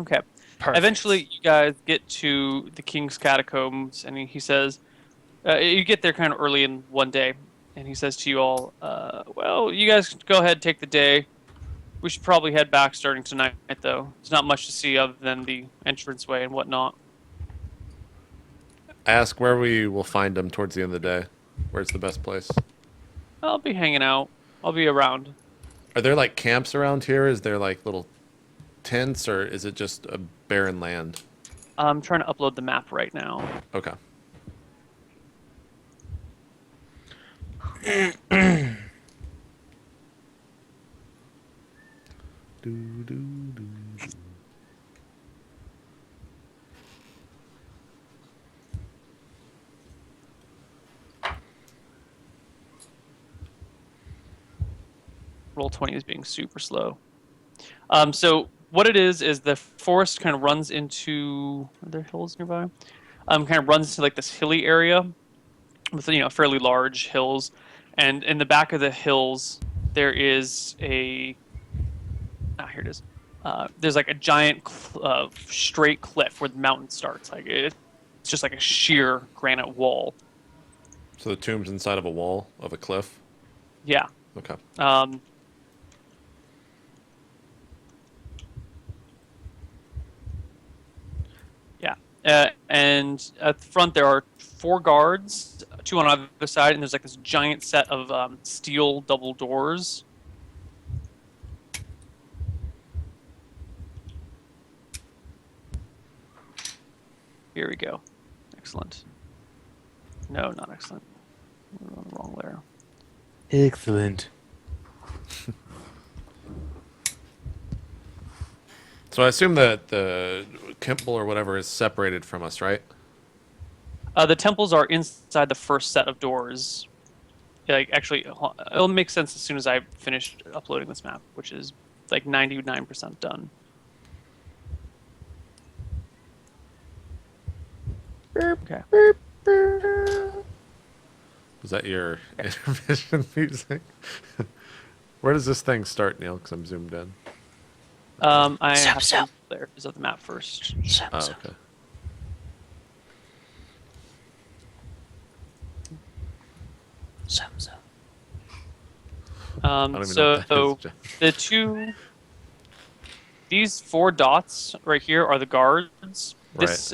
Okay. Perfect. Eventually, you guys get to the king's catacombs, and he says, you get there kind of early in one day, and he says to you all, well, you guys go ahead, take the day. We should probably head back starting tonight, though. There's not much to see other than the entranceway and whatnot. I ask where we will find them towards the end of the day. Where's the best place? I'll be hanging out. I'll be around. Are there like camps around here? Is there like little tents, or is it just a barren land? I'm trying to upload the map right now. Okay. Do, do, do. Roll20 is being super slow. So what it is the forest kind of runs into. Are there hills nearby? Kind of runs into like this hilly area with fairly large hills, and in the back of the hills there is a. Here it is. There's like a giant straight cliff where the mountain starts. Like it's just like a sheer granite wall. So the tomb's inside of a wall of a cliff. Yeah. Okay. Yeah. And at the front there are 4 guards, 2 on either side, and there's like this giant set of steel double doors. Here we go. Excellent. No, not excellent. We're on the wrong layer. Excellent. So I assume that the temple or whatever is separated from us, right? The temples are inside the first set of doors. Like, actually, it'll make sense as soon as I finish uploading this map, which is like 99% done. Okay. Was that your intermission music? Where does this thing start, Neil? Because I'm zoomed in. I have some layers of the map first. Oh, okay. So these 4 dots right here are the guards. Right. This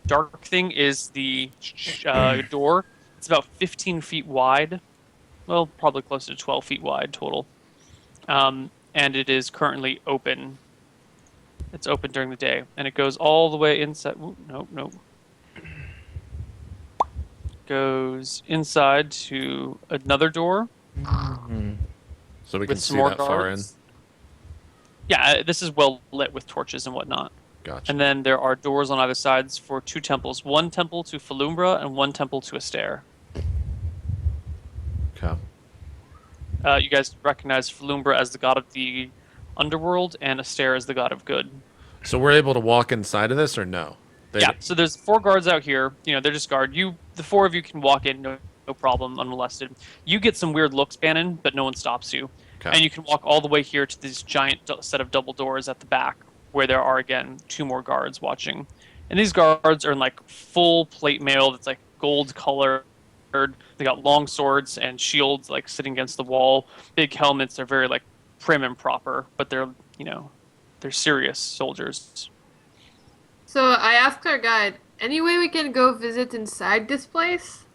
dark thing is the door. It's about 15 feet wide. Well, probably close to 12 feet wide total. And it is currently open. It's open during the day, and it goes all the way inside. Ooh, no. Goes inside to another door. So we can with see some more that far in. guards. Yeah, this is well lit with torches and whatnot. Gotcha. And then there are doors on either sides for 2 temples. 1 temple to Falumbra and 1 temple to Astaire. Okay. You guys recognize Falumbra as the god of the underworld and Astaire as the god of good. So we're able to walk inside of this, or no? Yeah, so there's 4 guards out here. They're just guard. The 4 of you can walk in, no problem, unmolested. You get some weird looks, Bannon, but no one stops you. Okay. And you can walk all the way here to this giant set of double doors at the back, where there are, again, 2 more guards watching. And these guards are in, like, full plate mail that's, like, gold colored. They got long swords and shields, like, sitting against the wall. Big helmets. They're very, like, prim and proper, but they're serious soldiers. So I asked our guide, any way we can go visit inside this place?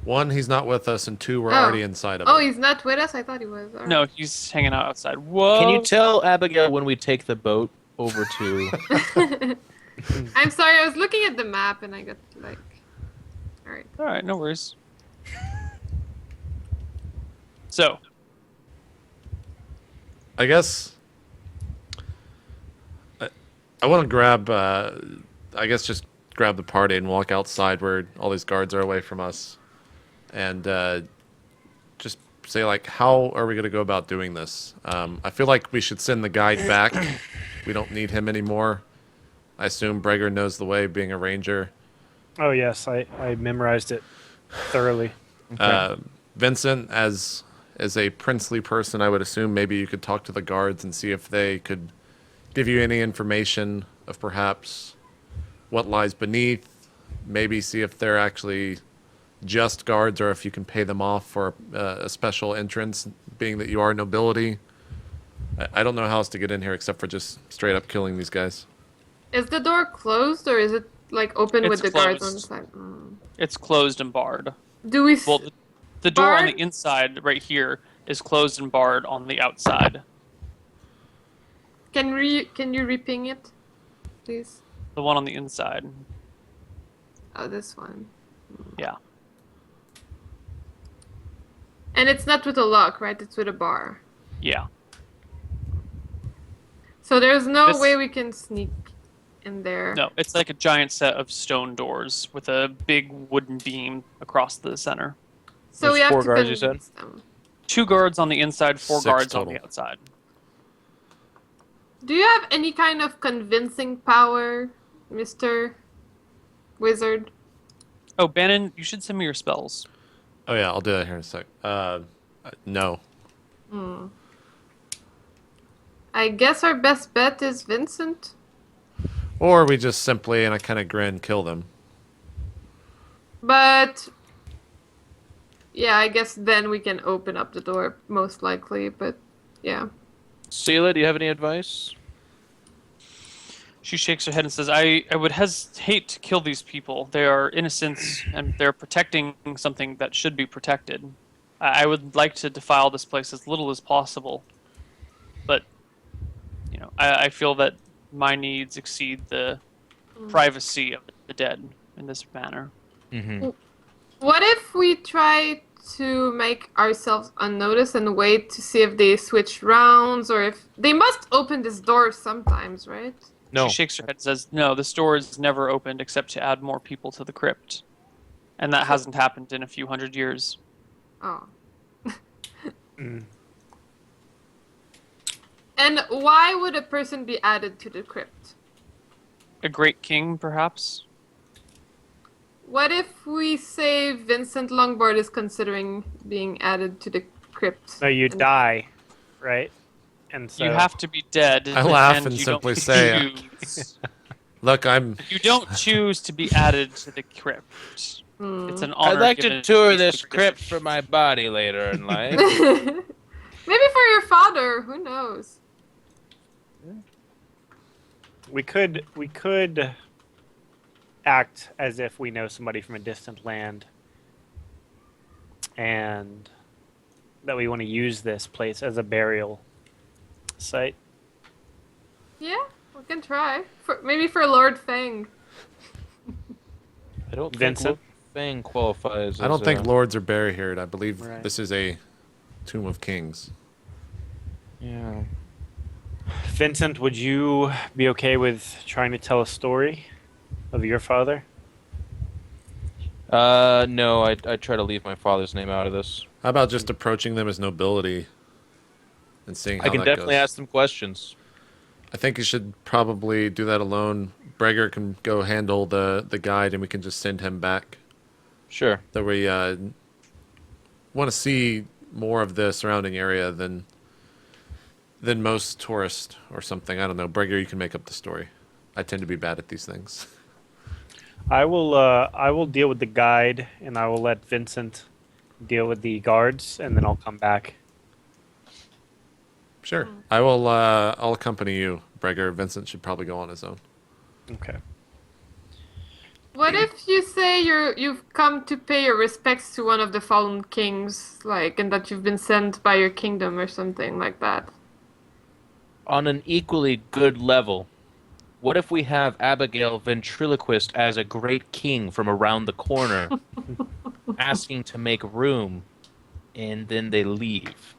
1, he's not with us, and 2, we're already inside of Oh, it. he's not with us? I thought he was. All No, he's hanging out outside. Whoa! Can you tell Abigail when we take the boat over to... right. I'm sorry, I was looking at the map and I got like... Alright. Alright, no worries. So, I guess I want to grab, I guess just grab the party and walk outside where all these guards are away from us. And just say, like, how are we going to go about doing this? I feel like we should send the guide back. We don't need him anymore. I assume Breger knows the way, being a ranger. Oh, yes, I memorized it thoroughly. Okay. Vincent, as a princely person, I would assume maybe you could talk to the guards and see if they could give you any information of perhaps what lies beneath. Maybe see if they're actually just guards or if you can pay them off for a special entrance, being that you are nobility. I don't know how else to get in here except for just straight up killing these guys. Is the door closed or is it like open with It's the guards on the closed. side? It's closed and barred. Do we? Well, the door on barred? the inside right here is closed and barred on the outside. Can you reping it, please? The one on the inside. Oh, this one. Yeah. And it's not with a lock, right? It's with a bar. Yeah. So there's no This- way we can sneak in there. No, it's like a giant set of stone doors with a big wooden beam across the center. So There's we have 4 to guards, you convince them. 2 guards on the inside, 4 6 guards total. on the outside. Do you have any kind of convincing power, Mr. Wizard? Oh, Bannon, you should send me your spells. Oh yeah, I'll do that here in a sec. No. I guess our best bet is Vincent. Or we just simply, and I kind of grin, kill them. But yeah, I guess then we can open up the door most likely, but yeah. Sela, do you have any advice? She shakes her head and says, I would hate to kill these people. They are innocents, and they're protecting something that should be protected. I would like to defile this place as little as possible. But, you know, I feel that my needs exceed the privacy of the dead in this manner. Mm-hmm. What if we try to make ourselves unnoticed and wait to see if they switch rounds, or if they must open this door sometimes, right? No. She shakes her head and says, no, this door is never opened except to add more people to the crypt. And that hasn't happened in a few hundred years. Oh. And why would a person be added to the crypt? A great king, perhaps? What if we say Vincent Longboard is considering being added to the crypt? So you And- die, right? And so You have to be dead. I laugh and you simply don't say, choose. Look, I'm... You don't choose to be added to the crypt. It's an honor. I'd like given to tour these this people. crypt for my body later in life. Maybe for your father. Who knows? we could act as if we know somebody from a distant land, and that we want to use this place as a burial site. Yeah, we can try. Maybe for Lord Fang. I don't Vincent? think Fang qualifies. I don't as, think lords are buried here. I believe Right. this is a tomb of kings. Yeah. Vincent, would you be okay with trying to tell a story of your father? No, I try to leave my father's name out of this. How about just approaching them as nobility and seeing how I can that definitely goes? ask them questions. I think you should probably do that alone. Breger can go handle the guide, and we can just send him back. Sure. That we want to see more of the surrounding area than most tourists or something. I don't know. Breger, you can make up the story. I tend to be bad at these things. I will deal with the guide, and I will let Vincent deal with the guards, and then I'll come back. Sure. I will. I'll accompany you, Breger. Vincent should probably go on his own. Okay. What if you say you've come to pay your respects to one of the fallen kings, like, and that you've been sent by your kingdom or something like that? On an equally good level, what if we have Abigail Ventriloquist as a great king from around the corner, asking to make room, and then they leave?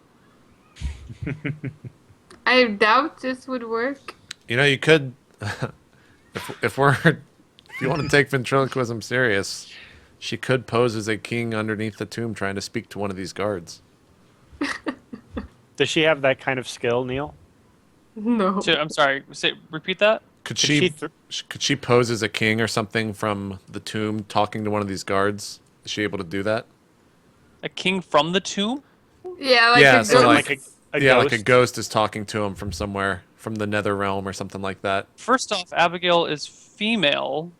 I doubt this would work. You know, you could, if you want to take ventriloquism serious, she could pose as a king underneath the tomb, trying to speak to one of these guards. Does she have that kind of skill, Neil? No. I'm sorry. Repeat that. Could she she pose as a king or something from the tomb, talking to one of these guards? Is she able to do that? A king from the tomb? Yeah, like Yeah, a so ghost. like a yeah, ghost? like a ghost is talking to him from somewhere from the Nether Realm or something like that. First off, Abigail is female,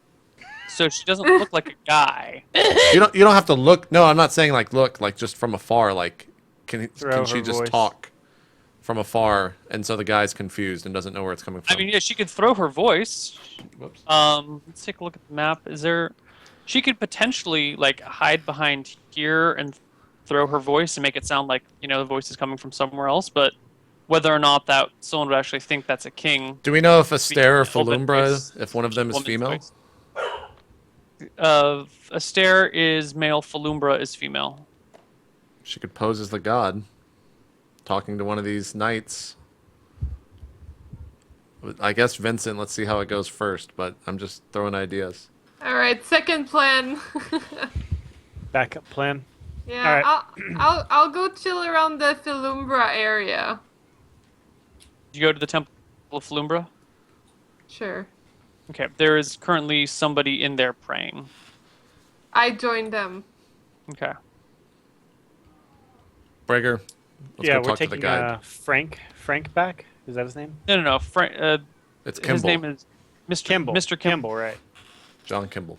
so she doesn't look like a guy. You don't have to look. No, I'm not saying like look, like just from afar. Like, can Throw she her just voice. talk from afar, and so the guy's confused and doesn't know where it's coming from? I mean, yeah, she could throw her voice. Whoops. Let's take a look at the map. Is there? She could potentially like hide behind here and throw her voice and make it sound like the voice is coming from somewhere else. But whether or not that someone would actually think that's a king, Do we know if Astaire or Speaking of woman voice, Falumbra, if one of them is woman's female? voice. Astaire is male. Falumbra is female. She could pose as the god, talking to one of these knights. I guess Vincent, let's see how it goes first, but I'm just throwing ideas. All right, second plan. Backup plan. Yeah, All I'll go chill around the Philumbra area. Did you go to the Temple of Falumbra? Sure. Okay, there is currently somebody in there praying. I joined them. Okay. Breger, let's Yeah, go we're talk to the taking guide. Frank back. Is that his name? No. Frank. It's His Kimball. name is Mr. Kimball. Mr. Kimball. Kimball, right? John Kimball.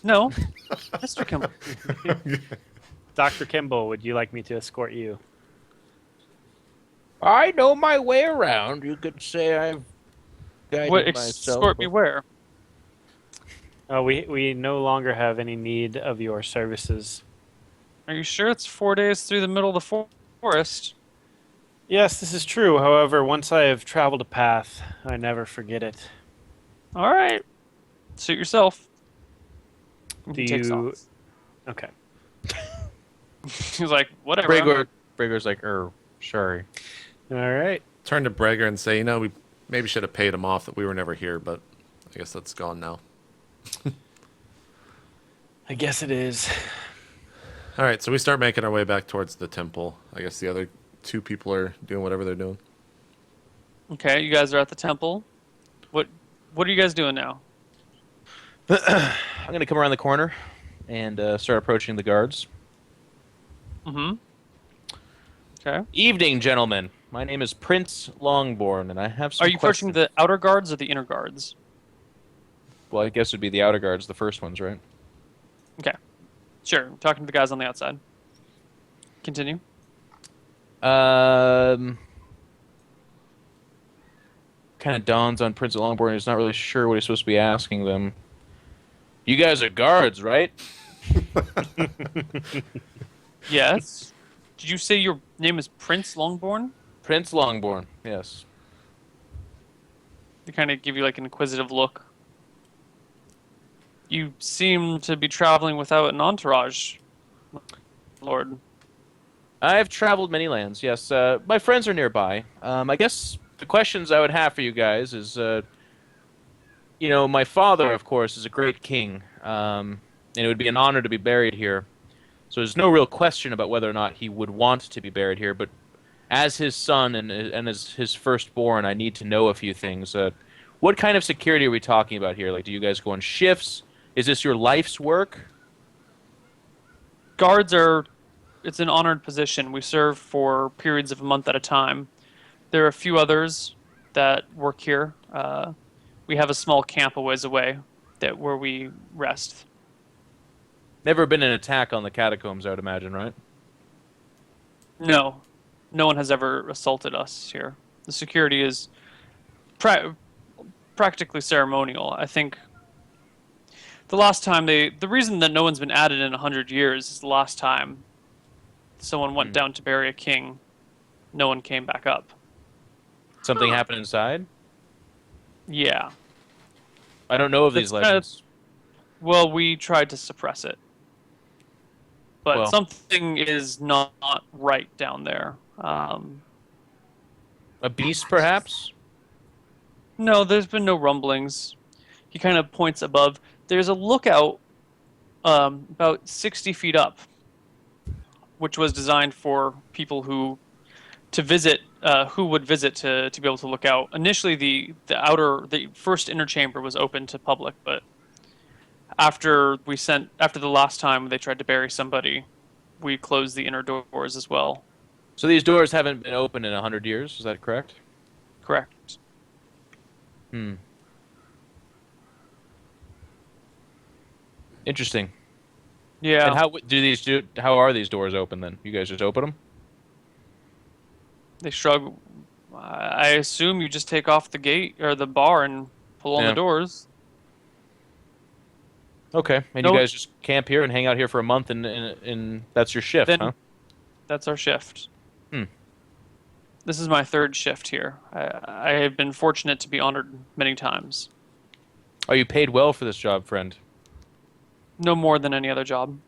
No, Mr. Kimball. Dr. Kimball, would you like me to escort you? I know my way around. You could say I've guided What myself. escort me where? We no longer have any need of your services. Are you sure it's 4 days through the middle of the forest? Yes, this is true. However, once I have traveled a path, I never forget it. All right. Suit yourself. And Do he takes you- off. Okay. He's like, whatever. Breger's like, sorry. All right. Turn to Breger and say, we maybe should have paid him off that we were never here, but I guess that's gone now. I guess it is. All right, so we start making our way back towards the temple. I guess the other two people are doing whatever they're doing. Okay, you guys are at the temple. What are you guys doing now? I'm going to come around the corner and start approaching the guards. Mm-hmm. Okay. Evening, gentlemen. My name is Prince Longborn, and I have some Are you approaching questions. the outer guards or the inner guards? Well, I guess it would be the outer guards, the first ones, right? Okay. Sure. Talking to the guys on the outside. Continue. Kind of dawns on Prince Longborn. He's not really sure what he's supposed to be asking them. You guys are guards, right? Yes. Did you say your name is Prince Longborn? Prince Longborn, yes. They kind of give you like an inquisitive look. You seem to be traveling without an entourage, Lord. I've traveled many lands, yes. My friends are nearby. I guess the questions I would have for you guys is, my father, of course, is a great king, and it would be an honor to be buried here. So there's no real question about whether or not he would want to be buried here, but as his son and as his firstborn, I need to know a few things. What kind of security are we talking about here? Like, do you guys go on shifts? Is this your life's work? Guards it's an honored position. We serve for periods of a month at a time. There are a few others that work here. We have a small camp a ways away where we rest. Never been an attack on the catacombs, I would imagine, right? No. No one has ever assaulted us here. The security is practically ceremonial. I think the last time the reason that no one's been added in 100 years is the last time someone went down to bury a king, no one came back up. Something happened inside? Yeah. I don't know of That's these legends. Well, we tried to suppress it. But Well. something is not right down there. A beast, perhaps? No, there's been no rumblings. He kind of points above. There's a lookout about 60 feet up, which was designed for people who would visit to be able to look out. Initially, the first inner chamber was open to public, but after the last time they tried to bury somebody, we closed the inner doors as well. So these doors haven't been open in 100 years, is that correct? Correct. Hmm. Interesting. Yeah. And how are these doors open then? You guys just open them? They shrug. I assume you just take off the gate or the bar and pull on Yeah. the doors. Okay. And No, you guys just camp here and hang out here for a month, and that's your shift, then huh? that's our shift. Hmm. This is my third shift here. I have been fortunate to be honored many times. Are you paid well for this job, friend? No more than any other job.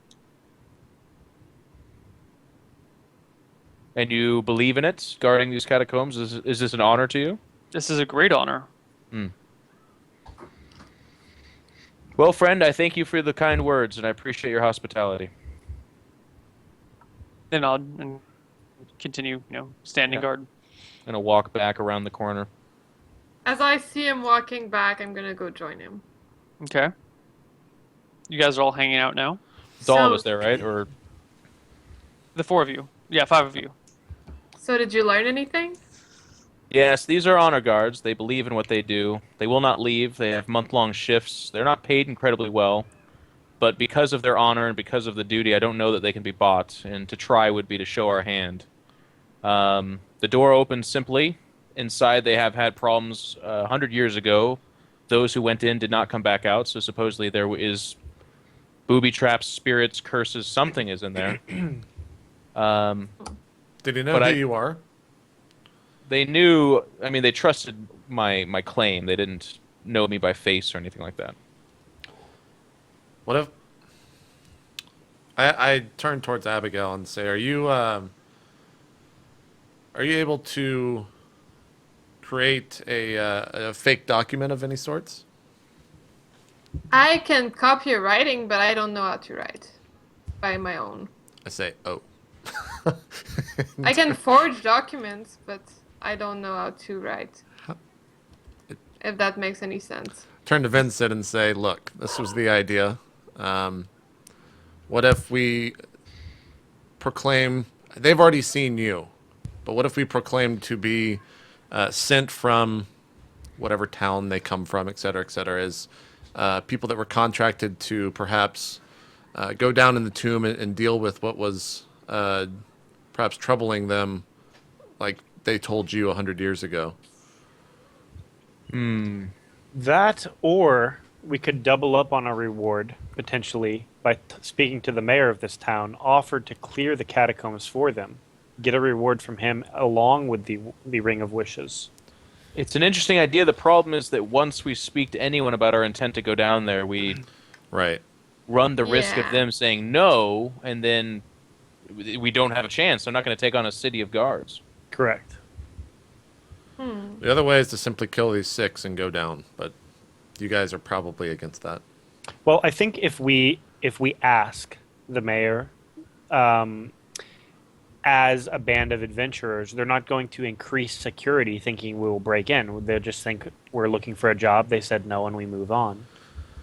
And you believe in it, guarding these catacombs? Is this an honor to you? This is a great honor. Hmm. Well, friend, I thank you for the kind words, and I appreciate your hospitality. Then I'll and continue, standing Yeah. guard. I'm gonna walk back around the corner. As I see him walking back, I'm gonna go join him. Okay. You guys are all hanging out now? It's all of So- us there, right? Or The 4 of you. Yeah, 5 of you. So did you learn anything? yes, these are honor guards. They believe in what they do. They will not leave. They have month-long shifts. They're not paid incredibly well, but because of their honor and because of the duty, I don't know that they can be bought. And to try would be to show our hand. The door opens simply. Inside, they have had problems 100 years ago. Those who went in did not come back out, so supposedly there is booby traps, spirits, curses, something is in there. Did he know But who I- you are? They knew, I mean, they trusted my claim. They didn't know me by face or anything like that. What if I turn towards Abigail and say, "Are you able to create a fake document of any sorts?" I can copy a writing, but I don't know how to write by my own. I say, "Oh." I can forge documents, but I don't know how to write. If that makes any sense. Turn to Vincent and say, "Look, this was the idea. What if we proclaim? They've already seen you, but what if we proclaim to be sent from whatever town they come from, et cetera, as people that were contracted to perhaps go down in the tomb and deal with what was perhaps troubling them, like they told you 100 years ago." That, or we could double up on our reward, potentially, by speaking to the mayor of this town, offered to clear the catacombs for them. Get a reward from him along with the Ring of Wishes. It's an interesting idea. The problem is that once we speak to anyone about our intent to go down there, we Right. run the risk of Yeah. them saying no, and then we don't have a chance. They're not going to take on a city of guards. Correct. The other way is to simply kill these 6 and go down, but you guys are probably against that. Well, I think if we ask the mayor, as a band of adventurers, they're not going to increase security thinking we will break in. They'll just think we're looking for a job. They said no, and we move on.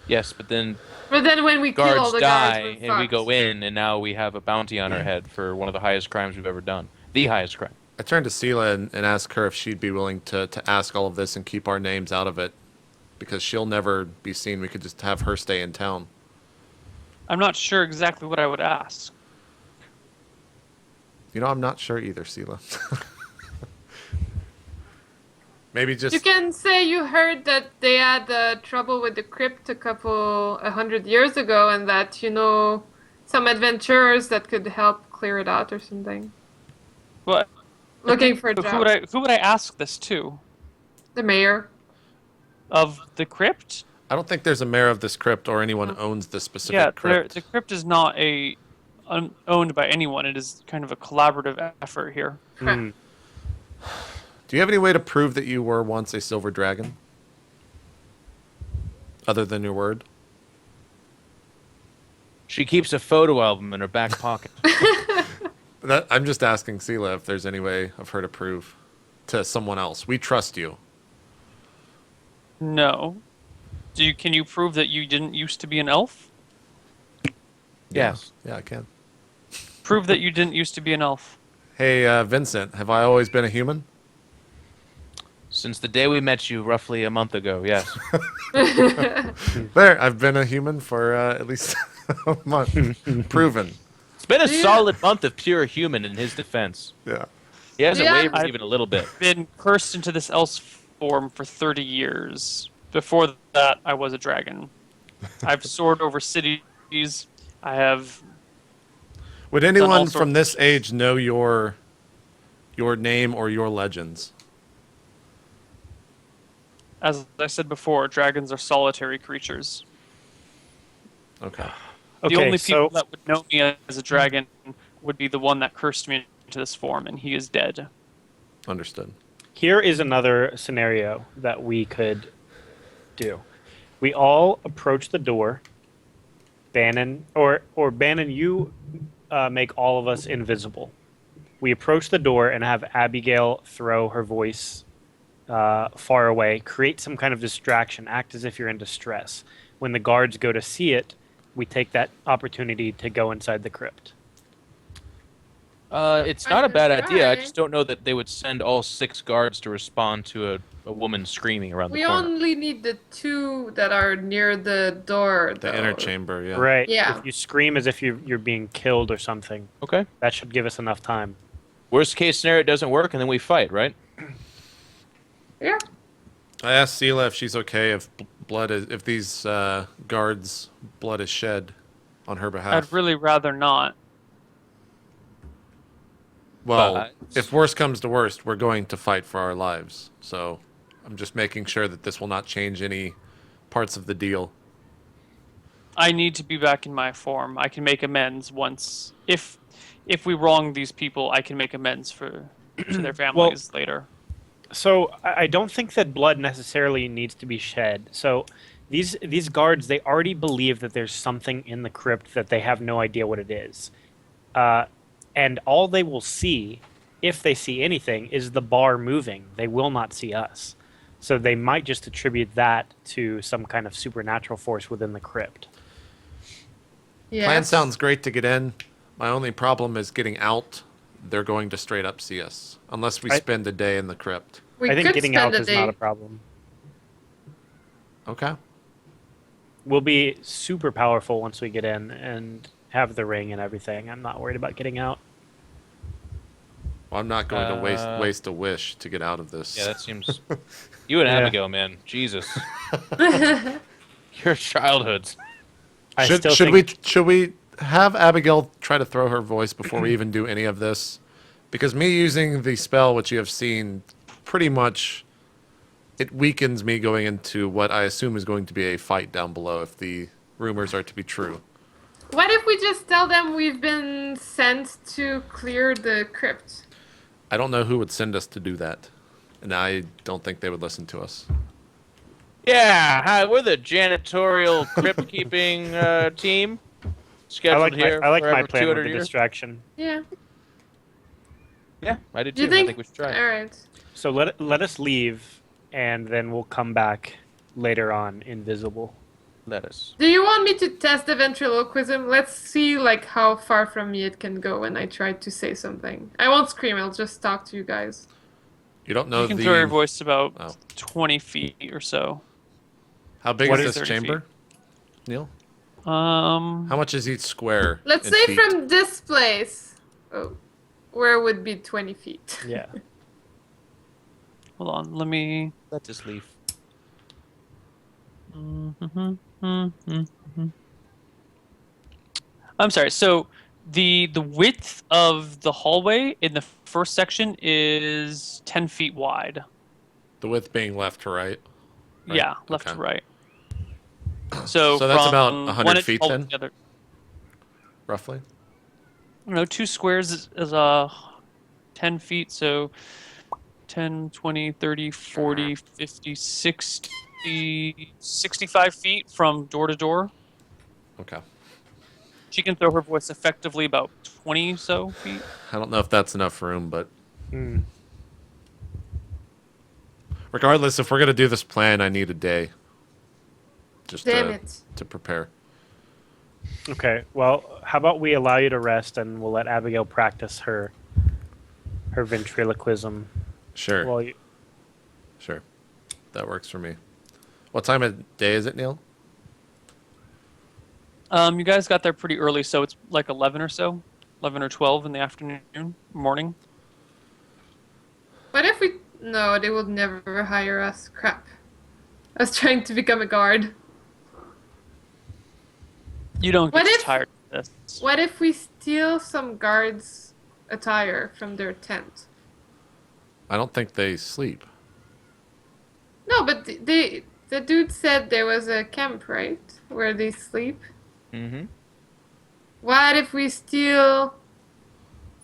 Yes, but then But then when we kill all guards the die, guards, we're and we fucked. go in, and now we have a bounty on our head for one of the highest crimes we've ever done. The highest crime. I turned to Sela and asked her if she'd be willing to ask all of this and keep our names out of it, because she'll never be seen. We could just have her stay in town. I'm not sure exactly what I would ask. I'm not sure either, Sela. Maybe just... You can say you heard that they had trouble with the crypt 100 years ago, and that some adventurers that could help clear it out or something. But Looking for a who job. would I ask this to? The mayor. Of the crypt? I don't think there's a mayor of this crypt or anyone owns this specific crypt. The crypt is not owned by anyone. It is kind of a collaborative effort here. Mm. Do you have any way to prove that you were once a silver dragon? Other than your word? She keeps a photo album in her back pocket. I'm just asking Sela if there's any way of her to prove to someone else. We trust you. No. Can you prove that you didn't used to be an elf? Yes. Yeah, I can. Prove that you didn't used to be an elf. Hey, Vincent, have I always been a human? Since the day we met you roughly a month ago, yes. There, I've been a human for at least a month. Proven. It's been a Yeah. solid month of pure human in his defense. Yeah. He hasn't Yeah. wavered even a little bit. Been cursed into this else form for 30 years. Before that, I was a dragon. I've soared over cities. I have. Would all anyone sorts from of this age know your name or your legends? As I said before, dragons are solitary creatures. Okay. The Okay, only people so that would know me as a dragon would be the one that cursed me into this form, and he is dead. Understood. here is another scenario that we could do. We all approach the door. Bannon, or Bannon, you make all of us invisible. We approach the door and have Abigail throw her voice far away, create some kind of distraction, act as if you're in distress. When the guards go to see it, we take that opportunity to go inside the crypt. It's I not a can bad idea. I try. just don't know that they would send all 6 guards to respond to a woman screaming around We the corner. only need the 2 that are near the door. The though. inner chamber, yeah. Right. Yeah. If you scream as if you're being killed or something, Okay. that should give us enough time. Worst case scenario, it doesn't work, and then we fight, right? Yeah. I asked Sela if she's okay if these guards' blood is shed on her behalf. I'd really rather not. Well, But- if worst comes to worst, we're going to fight for our lives. So I'm just making sure that this will not change any parts of the deal. I need to be back in my form. I can make amends once. If we wrong these people, I can make amends to their families later. So I don't think that blood necessarily needs to be shed. So these guards, they already believe that there's something in the crypt that they have no idea what it is. And all they will see, if they see anything, is the bar moving. They will not see us. So they might just attribute that to some kind of supernatural force within the crypt. Yeah. Plan sounds great to get in. My only problem is getting out. They're going to straight up see us. Unless we I- spend a day in the crypt. We I think could getting spend out a is day. not a problem. Okay. We'll be super powerful once we get in and have the ring and everything. I'm not worried about getting out. Well, I'm not going to Uh, waste a wish to get out of this. Yeah, that seems... You and Yeah. Abigail, man. Jesus. Your childhoods. I should still should think, should we have Abigail try to throw her voice before we even do any of this? Because me using the spell, which you have seen, pretty much it weakens me going into what I assume is going to be a fight down below if the rumors are to be true. What if we just tell them we've been sent to clear the crypt? I don't know who would send us to do that, and I don't think they would listen to us. Yeah, hi, we're the janitorial crypt keeping team. Scheduled here I like for my over plan with 200 the years. distraction. Yeah. Yeah, I did Do too. you think? I think we should try. All right. So let us leave, and then we'll come back later on invisible. Let us. Do you want me to test the ventriloquism? Let's see like how far from me it can go when I try to say something. I won't scream. I'll just talk to you guys. You don't know You can the throw your voice about Oh. 20 feet or so. how big What is is this 30 chamber, Neil? Um, How much is each square? Let's in say feet? from this place, where would be 20 feet. Yeah. hold on. Let me. Let us leave. I'm sorry. So the width of the hallway in the first section is 10 feet wide. The width being left to right. Right, Yeah, left okay. to right. So that's from about one 100 end of feet the hall then? to the other- Roughly. You know, 2 squares is 10 feet, so 10, 20, 30, 40, 50, 60, 65 feet from door to door. Okay. She can throw her voice effectively about 20 so feet. I don't know if that's enough room, but Hmm. regardless, if we're gonna do this plan, I need a day. Just Damn to, it. to prepare. Okay. Well, how about we allow you to rest, and we'll let Abigail practice her ventriloquism Sure. while you. Sure. That works for me. What time of day is it, Neil? You guys got there pretty early, so it's like 11 or so, 11 or 12 in the afternoon, morning. What if we? No, they would never hire us. Crap. I was trying to become a guard. You don't What get if- tired of this. What if we steal some guards' attire from their tent? I don't think they sleep. No, but the dude said there was a camp, right, where they sleep. Mm-hmm. What if we steal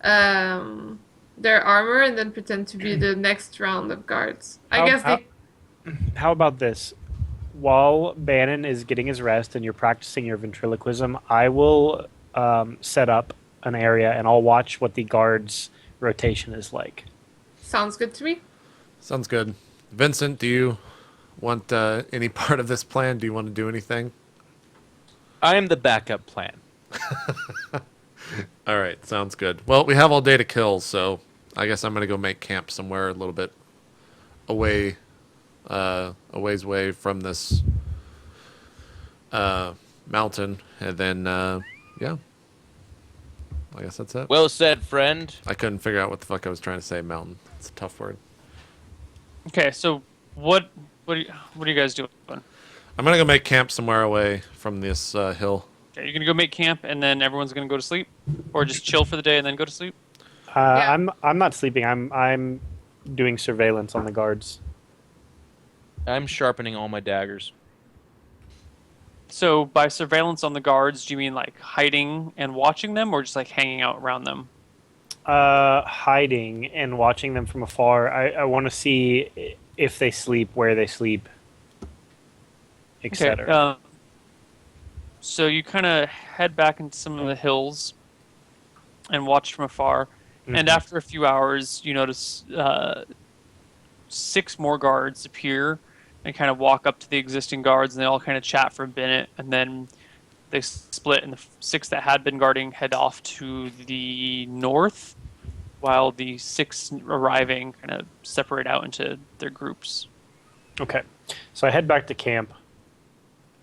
their armor and then pretend to be the next round of guards? I guess they. How about this? While Bannon is getting his rest and you're practicing your ventriloquism, I will set up an area and I'll watch what the guards' rotation is like. Sounds good to me. Sounds good. Vincent, do you want any part of this plan? Do you want to do anything? I am the backup plan. All right, sounds good. Well, we have all day to kill, so I guess I'm going to go make camp somewhere a little bit away, a ways away from this mountain, and then, yeah. I guess that's it. Well said, friend. I couldn't figure out what the fuck I was trying to say, mountain. It's a tough word. Okay, so what are you guys doing? I'm going to go make camp somewhere away from this hill. Okay, you're gonna go make camp, and then everyone's gonna go to sleep, or just chill for the day and then go to sleep. Yeah. I'm not sleeping. I'm doing surveillance on the guards. I'm sharpening all my daggers. So by surveillance on the guards, do you mean like hiding and watching them, or just like hanging out around them? Hiding and watching them from afar. I want to see if they sleep, where they sleep, etc. So you kind of head back into some of the hills and watch from afar. And after a few hours, you notice 6 more guards appear and kind of walk up to the existing guards, and they all kind of chat for a minute, and then they split, and the 6 that had been guarding head off to the north, while the 6 arriving kind of separate out into their groups. Okay, so I head back to camp,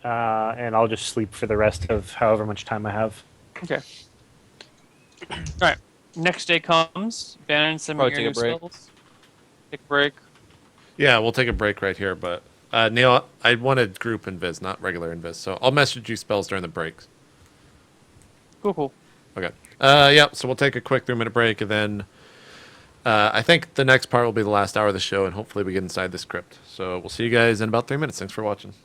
and I'll just sleep for the rest of however much time I have. Okay. All right. Next day comes. Bannon, send me Probably your take a new break. spells. Take a break. Yeah, we'll take a break right here, but Neil, I wanted group invis, not regular invis, so I'll message you spells during the breaks. Cool. Okay. Yeah, so we'll take a quick 3-minute break, and then I think the next part will be the last hour of the show, and hopefully we get inside this crypt. So we'll see you guys in about 3 minutes. Thanks for watching.